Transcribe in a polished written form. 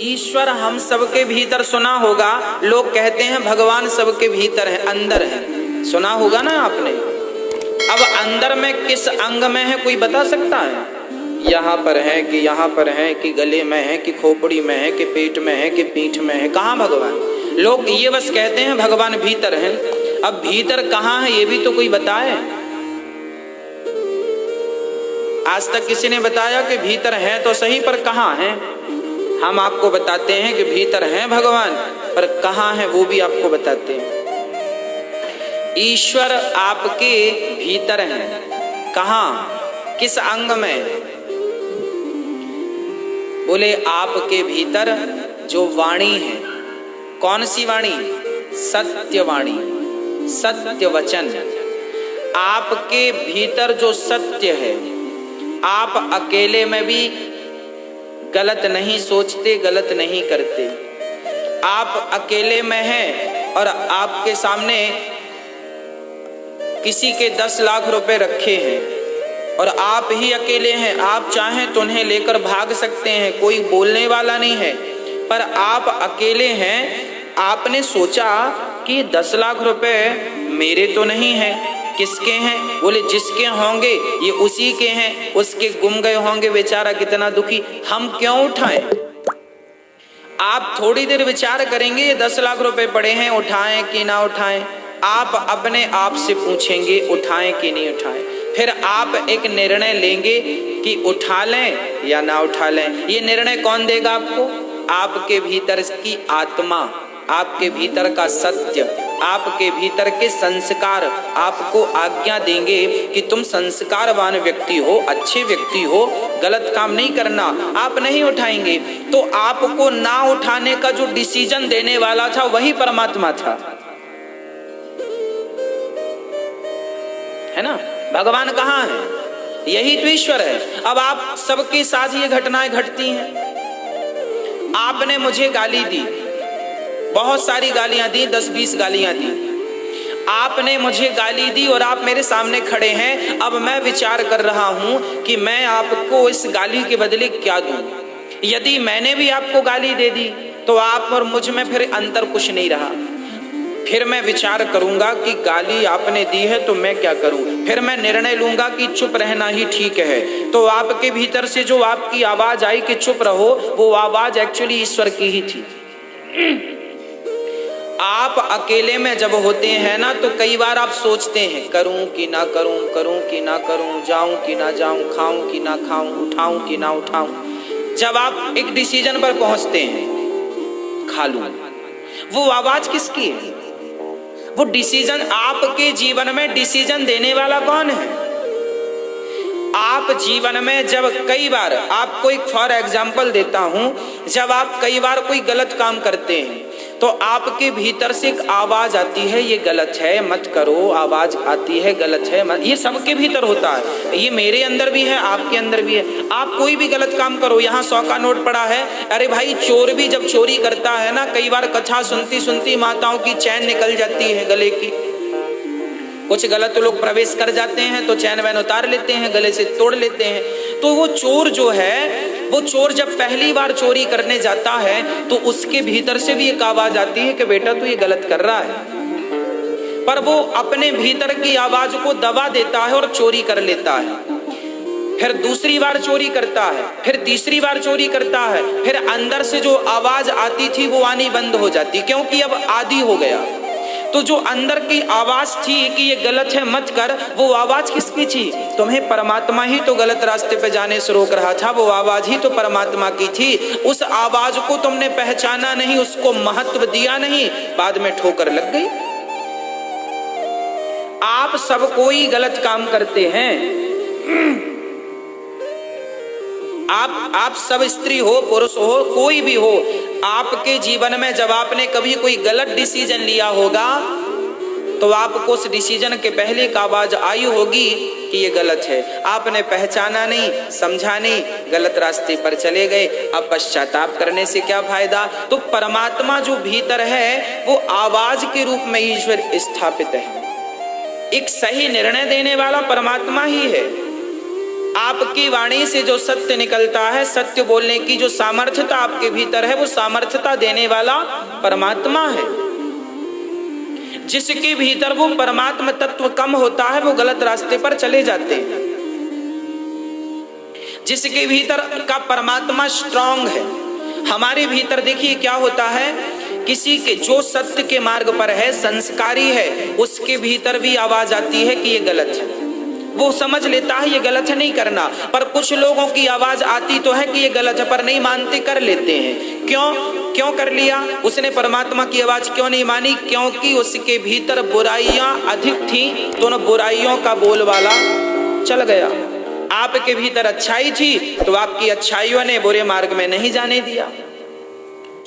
ईश्वर हम सबके भीतर, सुना होगा लोग कहते हैं भगवान सबके भीतर है, अंदर है, सुना होगा ना आपने। अब अंदर में किस अंग में है कोई बता सकता है? यहाँ पर है कि यहाँ पर है कि गले में है कि खोपड़ी में है कि पेट में है कि पीठ में है? कहाँ भगवान? लोग ये बस कहते हैं भगवान भीतर है। अब भीतर कहाँ है ये भी तो कोई बताए। आज तक किसी ने बताया कि भीतर है तो सही, पर कहाँ है? हम आपको बताते हैं कि भीतर है भगवान, पर कहाँ है वो भी आपको बताते हैं। ईश्वर आपके भीतर है। कहाँ? किस अंग में? बोले आपके भीतर जो वाणी है। कौन सी वाणी? सत्य वाणी, सत्य वचन। आपके भीतर जो सत्य है, आप अकेले में भी गलत नहीं सोचते, गलत नहीं करते। आप अकेले में हैं और आपके सामने किसी के 10 लाख रुपए रखे हैं और आप ही अकेले हैं। आप चाहें तो उन्हें लेकर भाग सकते हैं, कोई बोलने वाला नहीं है, पर आप अकेले हैं। आपने सोचा कि 10 लाख रुपए मेरे तो नहीं हैं, किसके हैं? बोले जिसके होंगे ये उसी के हैं, उसके गुम गए होंगे, बेचारा कितना दुखी, हम क्यों उठाएं? आप थोड़ी देर विचार करेंगे ये 10 लाख रुपए पड़े हैं, उठाएं कि ना उठाएं। आप अपने आप से पूछेंगे उठाएं कि नहीं उठाएं। फिर आप एक निर्णय लेंगे कि उठा लें या ना उठा लें। ये निर्णय कौन देगा आपको? आपके भीतर की आत्मा, आपके भीतर का सत्य, आपके भीतर के संस्कार आपको आज्ञा देंगे कि तुम संस्कारवान व्यक्ति हो, अच्छे व्यक्ति हो, गलत काम नहीं करना। आप नहीं उठाएंगे तो आपको ना उठाने का जो डिसीजन देने वाला था वही परमात्मा था, है ना? भगवान कहाँ है? यही तो ईश्वर है। अब आप सबके साथ ये घटनाएं घटती हैं। आपने मुझे गाली दी, बहुत सारी गालियां दी, 10-20 गालियां दी। आपने मुझे गाली दी और आप मेरे सामने खड़े हैं। अब मैं विचार कर रहा हूं कि मैं आपको इस गाली के बदले क्या दूं। यदि मैंने भी आपको गाली दे दी तो आप और मुझ में फिर अंतर कुछ नहीं रहा। फिर मैं विचार करूंगा कि गाली आपने दी है तो मैं क्या करूं। फिर मैं निर्णय लूंगा कि चुप रहना ही ठीक है। तो आपके भीतर से जो आपकी आवाज आई कि चुप रहो, वो आवाज एक्चुअली ईश्वर की ही थी। आप अकेले में जब होते हैं ना तो कई बार आप सोचते हैं करूं कि ना करूं, करूं कि ना करूं, जाऊं कि ना जाऊं, खाऊं कि ना खाऊं, उठाऊं कि ना उठाऊं। जब आप एक डिसीजन पर पहुंचते हैं, खा लूं, वो आवाज किसकी है? वो डिसीजन आपके जीवन में डिसीजन देने वाला कौन है? आप जीवन में जब कई बार, आपको एक फॉर एग्जाम्पल देता हूं, जब आप कई बार कोई गलत काम करते हैं तो आपके भीतर से एक आवाज आती है ये गलत है मत करो, आवाज आती है गलत है मत। ये सबके भीतर होता है, ये मेरे अंदर भी है, आपके अंदर भी है। आप कोई भी गलत काम करो, यहाँ 100 का नोट पड़ा है, अरे भाई चोर भी जब चोरी करता है ना, कई बार कथा सुनती सुनती माताओं की चैन निकल जाती है गले की। कुछ गलत लोग प्रवेश कर जाते हैं तो चैन वैन उतार लेते हैं, गले से तोड़ लेते हैं। तो वो चोर जो है, वो चोर जब पहली बार चोरी करने जाता है तो उसके भीतर से भी एक आवाज आती है कि बेटा तू ये गलत कर रहा है, पर वो अपने भीतर की आवाज को दबा देता है और चोरी कर लेता है। फिर दूसरी बार चोरी करता है, फिर तीसरी बार चोरी करता है, फिर अंदर से जो आवाज आती थी वो आनी बंद हो जाती, क्योंकि अब आदी हो गया। तो जो अंदर की आवाज थी कि ये गलत है मत कर, वो आवाज किसकी थी? तुम्हें परमात्मा ही तो गलत रास्ते पे जाने से रोक रहा था, वो आवाज ही तो परमात्मा की थी। उस आवाज को तुमने पहचाना नहीं, उसको महत्व दिया नहीं, बाद में ठोकर लग गई। आप सब कोई गलत काम करते हैं। आप सब स्त्री हो पुरुष हो कोई भी हो, आपके जीवन में जब आपने कभी कोई गलत डिसीजन लिया होगा तो आपको उस डिसीजन के पहले एक आवाज आई होगी कि ये गलत है। आपने पहचाना नहीं, समझा नहीं, गलत रास्ते पर चले गए। अब पश्चाताप करने से क्या फायदा? तो परमात्मा जो भीतर है वो आवाज के रूप में ईश्वर स्थापित है। एक सही निर्णय देने वाला परमात्मा ही है। आपकी वाणी से जो सत्य निकलता है, सत्य बोलने की जो सामर्थ्यता आपके भीतर है, वो सामर्थ्यता देने वाला परमात्मा है। जिसके भीतर वो परमात्मा तत्व कम होता है, वो गलत रास्ते पर चले जाते हैं। जिसके भीतर का परमात्मा स्ट्रांग है, हमारे भीतर देखिए क्या होता है, किसी के जो सत्य के मार्ग पर है, संस्कारी है, उसके भीतर भी आवाज आती है कि ये गलत है। वो समझ लेता है ये गलत है, नहीं करना। पर कुछ लोगों की आवाज आती तो है कि ये गलत है, पर नहीं मानते, कर लेते हैं। क्यों कर लिया? उसने परमात्मा की आवाज क्यों नहीं मानी? क्योंकि उसके भीतर बुराइयां अधिक थी, दोनों बुराइयों का बोलबाला चल गया। आपके भीतर अच्छाई थी तो आपकी अच्छाइयों ने बुरे मार्ग में नहीं जाने दिया।